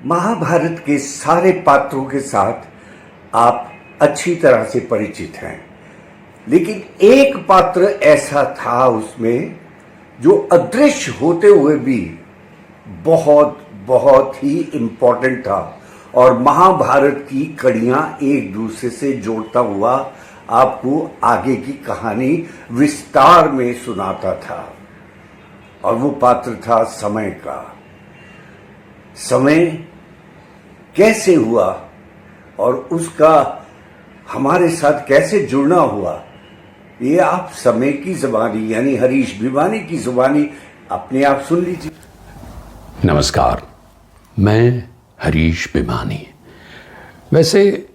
महाभारत के सारे पात्रों के साथ आप अच्छी तरह से परिचित हैं, लेकिन एक पात्र ऐसा था उसमें जो अदृश्य होते हुए भी बहुत बहुत ही इम्पोर्टेंट था और महाभारत की कड़ियां एक दूसरे से जोड़ता हुआ आपको आगे की कहानी विस्तार में सुनाता था। और वो पात्र था समय का। समय कैसे हुआ और उसका हमारे साथ कैसे जुड़ना हुआ, ये आप समय की जुबानी यानी हरीश भिवानी की जुबानी अपने आप सुन लीजिए। नमस्कार, मैं हरीश भिवानी। वैसे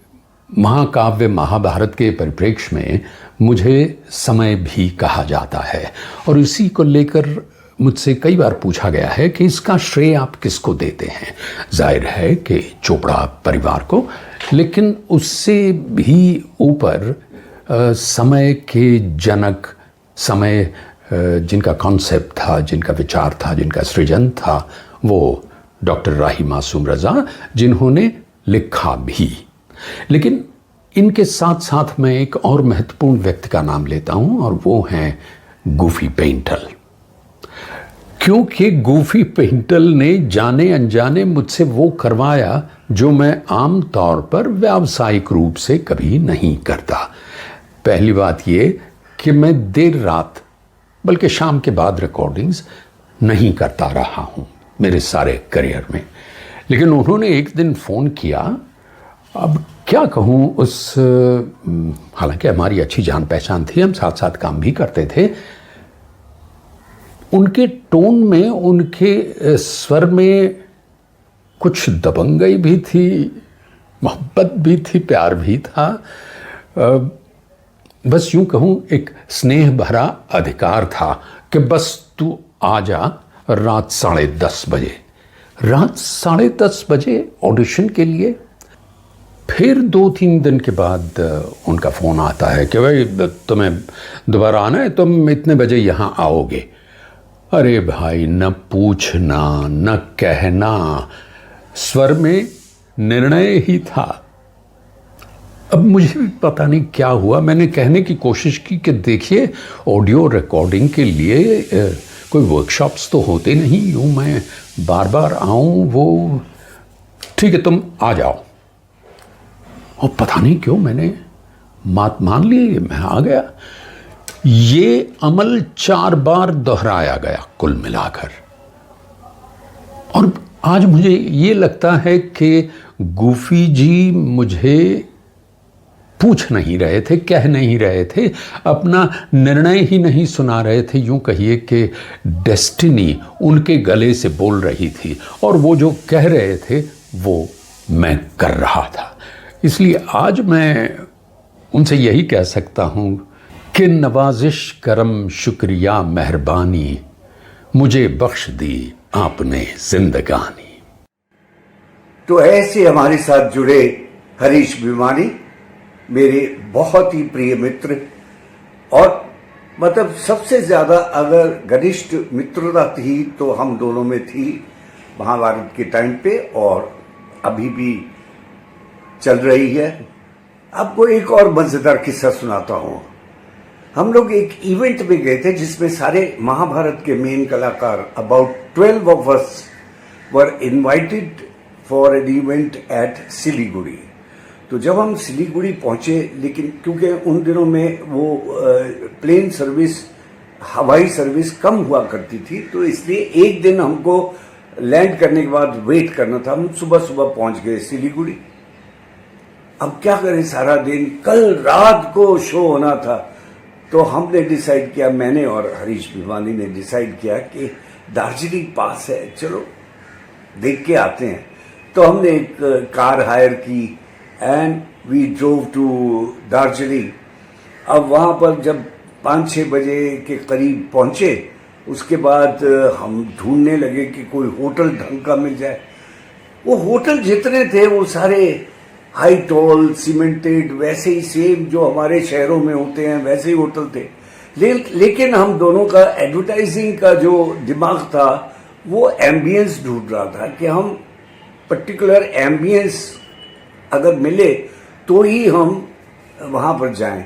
महाकाव्य महाभारत के परिप्रेक्ष्य में मुझे समय भी कहा जाता है और इसी को लेकर मुझसे कई बार पूछा गया है कि इसका श्रेय आप किसको देते हैं। जाहिर है कि चोपड़ा परिवार को, लेकिन उससे भी ऊपर समय के जनक, समय जिनका कॉन्सेप्ट था, जिनका विचार था, जिनका सृजन था, वो डॉक्टर राही मासूम रज़ा, जिन्होंने लिखा भी। लेकिन इनके साथ साथ मैं एक और महत्वपूर्ण व्यक्ति का नाम लेता हूं और वो हैं गूफी पेंटल। क्योंकि गूफी पेंटल ने जाने अनजाने मुझसे वो करवाया जो मैं आम तौर पर व्यावसायिक रूप से कभी नहीं करता। पहली बात ये कि मैं देर रात बल्कि शाम के बाद रिकॉर्डिंग्स नहीं करता रहा हूं मेरे सारे करियर में, लेकिन उन्होंने एक दिन फ़ोन किया। अब क्या कहूँ, हालांकि हमारी अच्छी जान पहचान थी, हम साथ साथ काम भी करते थे। उनके टोन में, उनके स्वर में कुछ दबंगई भी थी, मोहब्बत भी थी, प्यार भी था। बस यूं कहूँ, एक स्नेह भरा अधिकार था कि बस तू आ जा रात 10:30 बजे। रात 10:30 बजे ऑडिशन के लिए। फिर 2-3 दिन के बाद उनका फ़ोन आता है कि भाई तुम्हें दोबारा आना है, तुम इतने बजे यहाँ आओगे। अरे भाई, न पूछना न कहना, स्वर में निर्णय ही था। अब मुझे भी पता नहीं क्या हुआ, मैंने कहने की कोशिश की कि देखिए, ऑडियो रिकॉर्डिंग के लिए कोई वर्कशॉप्स तो होते नहीं, यूँ मैं बार बार आऊँ, वो ठीक है तुम आ जाओ। और पता नहीं क्यों मैंने बात मान ली, मैं आ गया। ये अमल 4 बार दोहराया गया कुल मिलाकर। और आज मुझे ये लगता है कि गूफी जी मुझे पूछ नहीं रहे थे, कह नहीं रहे थे, अपना निर्णय ही नहीं सुना रहे थे। यूं कहिए कि डेस्टिनी उनके गले से बोल रही थी और वो जो कह रहे थे वो मैं कर रहा था। इसलिए आज मैं उनसे यही कह सकता हूं कि नवाजिश करम शुक्रिया मेहरबानी, मुझे बख्श दी आपने जिंदगानी। तो ऐसे हमारे साथ जुड़े हरीश भिवानी, मेरे बहुत ही प्रिय मित्र, और मतलब सबसे ज्यादा अगर घनिष्ठ मित्रता थी तो हम दोनों में थी महाभारत के टाइम पे, और अभी भी चल रही है। आपको एक और मजेदार किस्सा सुनाता हूँ। हम लोग एक इवेंट में गए थे जिसमें सारे महाभारत के मेन कलाकार, about 12 of us were invited for an event at Siliguri. तो जब हम सिलीगुड़ी पहुंचे, लेकिन क्योंकि उन दिनों में वो प्लेन सर्विस, हवाई सर्विस कम हुआ करती थी, तो इसलिए एक दिन हमको लैंड करने के बाद वेट करना था। हम सुबह सुबह पहुंच गए सिलीगुड़ी। अब क्या करें, सारा दिन, कल रात को शो होना था। तो हमने डिसाइड किया, मैंने और हरीश भिवानी ने डिसाइड किया कि दार्जिलिंग पास है, चलो देख के आते हैं। तो हमने एक कार हायर की and we drove to Darjeeling. अब वहाँ पर जब 5-6 बजे के करीब पहुँचे, उसके बाद हम ढूंढने लगे कि कोई होटल ढंग का मिल जाए। वो होटल जितने थे वो सारे हाई टॉल सीमेंटेड, वैसे ही सेम जो हमारे शहरों में होते हैं वैसे ही होटल थे। लेकिन हम दोनों का एडवर्टाइजिंग का जो दिमाग था वो एम्बियंस ढूंढ रहा था कि हम पर्टिकुलर एम्बियंस अगर मिले तो ही हम वहां पर जाएं।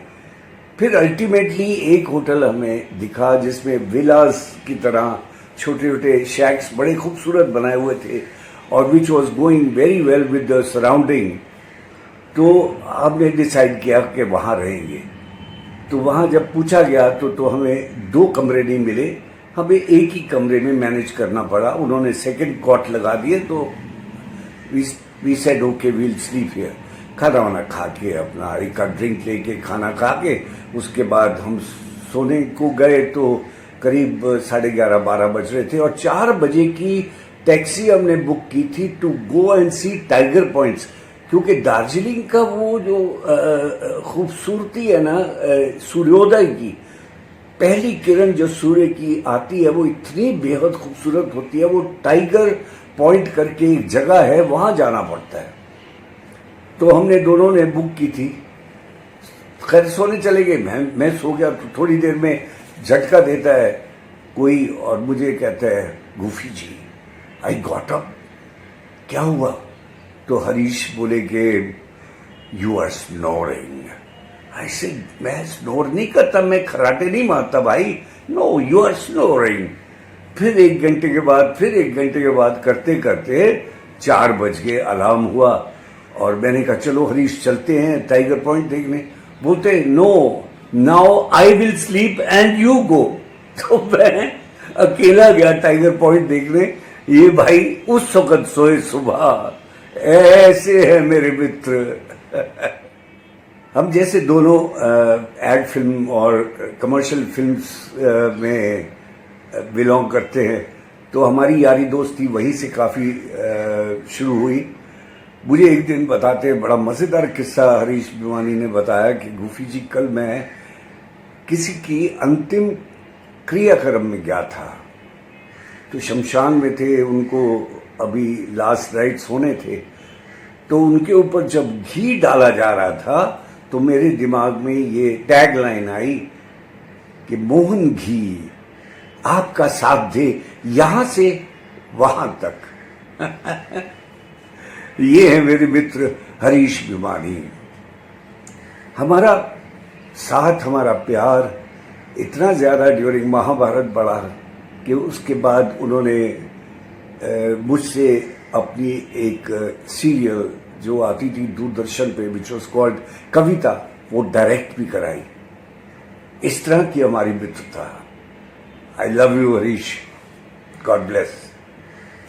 फिर अल्टीमेटली एक होटल हमें दिखा जिसमें विलास की तरह छोटे छोटे शैक्स बड़े खूबसूरत बनाए हुए थे और which was going very well with the surrounding. तो हमने डिसाइड किया कि वहाँ रहेंगे। तो वहाँ जब पूछा गया तो हमें 2 कमरे नहीं मिले, हमें एक ही कमरे में मैनेज करना पड़ा। उन्होंने सेकंड कॉट लगा दिए तो we said okay we'll sleep here. खाना वाना खा के अपना एक ड्रिंक लेके खाना खा के उसके बाद हम सोने को गए तो करीब 11:30-12 बज रहे थे और 4 बजे की टैक्सी हमने बुक की थी to go and see tiger points. क्योंकि दार्जिलिंग का वो जो खूबसूरती है ना सूर्योदय की, पहली किरण जो सूर्य की आती है वो इतनी बेहद खूबसूरत होती है। वो टाइगर पॉइंट करके एक जगह है, वहां जाना पड़ता है। तो हमने दोनों ने बुक की थी। खैर सोने चले गए, मैं सो गया। तो थोड़ी देर में झटका देता है कोई और मुझे कहता है Goofy ji I got up. क्या हुआ? तो हरीश बोले कि you are snoring. I said मैं स्नोर नहीं करता, मैं खराटे नहीं मारता भाई। No you are snoring. फिर 1 घंटे के बाद फिर 1 घंटे के बाद करते करते 4 बज गए, अलार्म हुआ और मैंने कहा चलो हरीश चलते हैं टाइगर पॉइंट देखने। बोलते no now I will sleep and you go. तो मैं अकेला गया टाइगर पॉइंट देखने। ये भाई उस वक्त सोए सुबह। ऐसे है मेरे मित्र। हम जैसे दोनों एड फिल्म और कमर्शियल फिल्म्स में बिलोंग करते हैं तो हमारी यारी दोस्ती वहीं से काफ़ी शुरू हुई। मुझे एक दिन बताते हैं, बड़ा मज़ेदार किस्सा हरीश भिवानी ने बताया कि गूफी जी कल मैं किसी की अंतिम क्रियाक्रम में गया था। तो शमशान में थे, उनको अभी लास्ट राइट्स होने थे। तो उनके ऊपर जब घी डाला जा रहा था तो मेरे दिमाग में ये टैग लाइन आई कि मोहन घी आपका साथ दे यहां से वहां तक। ये है मेरे मित्र हरीश भिवानी। हमारा साथ, हमारा प्यार इतना ज़्यादा ड्यूरिंग महाभारत बढ़ा कि उसके बाद उन्होंने मुझसे अपनी एक सीरियल जो आती थी दूरदर्शन पे विच वॉज कॉल्ड कविता, वो डायरेक्ट भी कराई। इस तरह की हमारी मित्रता। I love you Harish, God bless.